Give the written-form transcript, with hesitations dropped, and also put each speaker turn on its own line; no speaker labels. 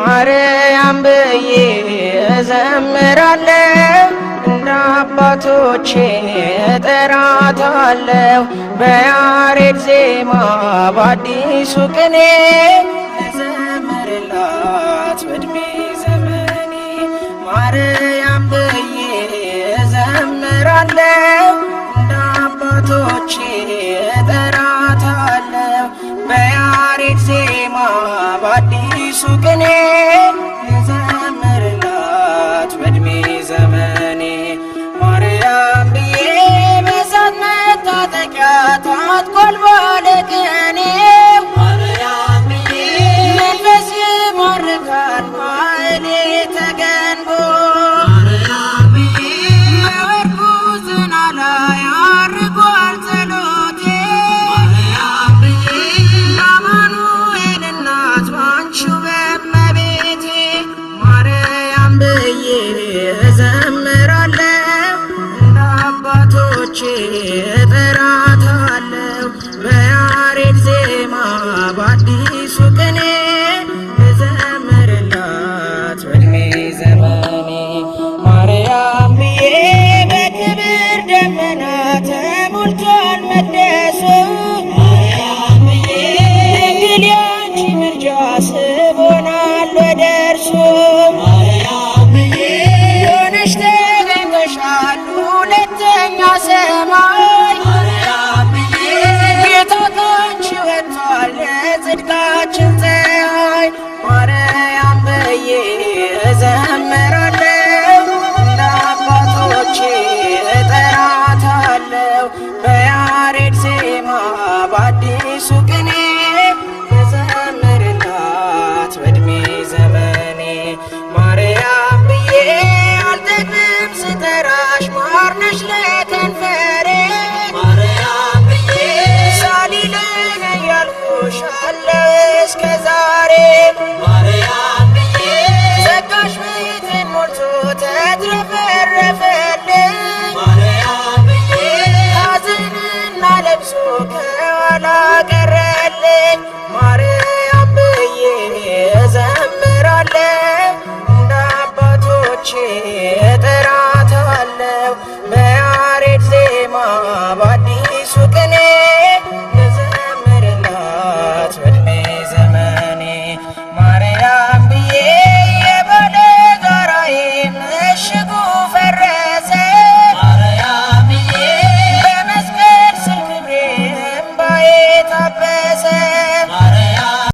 ማርያም ብዬ እዘምራለሁ እንደ አባቶቼ እጠራታለሁ በያሬድ ዜማ በአዲሱ ቅኔ እዘምርላት በዕድሜ ዘመኔ ማርያም ብዬ እዘምራለሁ እንደ አባቶቼ እጠራታለሁ በያሬድ ዜማ በአዲሱ ቅኔ እዘምርላት በዕድሜ ዘመኔ ማርያም ብዬ በእሳት መታጠቂያ ታጥቋል ባለቅኔ ማርያም ብዬ መንፈስ ይማርካል ማኅሌተ ገንቦ ማርያም ብዬ በወርቁ ዝና ላይ አርጓል ጸሎቴ ማርያም ብዬ አማኑኤል እናት ባንቺው በእመቤቴ ማርያም ብዬ እዘምራለሁ እንደ አባቶቼ እጠራታለሁ በያሬድ ዜማ በአዲሱ ቅኔ እዘምርላት በዕድሜ ዘመኔ ማርያም ብዬ በክብር ደመና ተሞልቷል መቅደሱ ማርያም ብዬ ድንግል ያንቺ ምልጃ ስቦናል ወደ እርሱ ማርያም ብዬ ሆነሽ ተገኝተሻል ሁለተኛ ሰማይ ማርያም ብዬ ጌታ ካንቺ ወጥቷል ለጽድቃችን ፀሐይ ማርያም ብዬ እዘምራለሁ እንደ አባቶቼ እጠራታለሁ በያሬድ ዜማ በአዲሱ ቅኔ እዘምርላት በዕድሜ ዘመኔ ማርያም ብዬ አልጠግብም ስጠራሽ ማር ነሽ ለከንፈሬ ማርያም ብዬ ሳሊለኝ እያልኩሽ አለው እስከ ዛሬ ማርያም ብዬ ጸጋሽ ቤቴን ሞልቶ ተትረፈረፈልኝ ማርያም ብዬ ሐዘንና ለቅሶ ከኋላ ቀረልኝ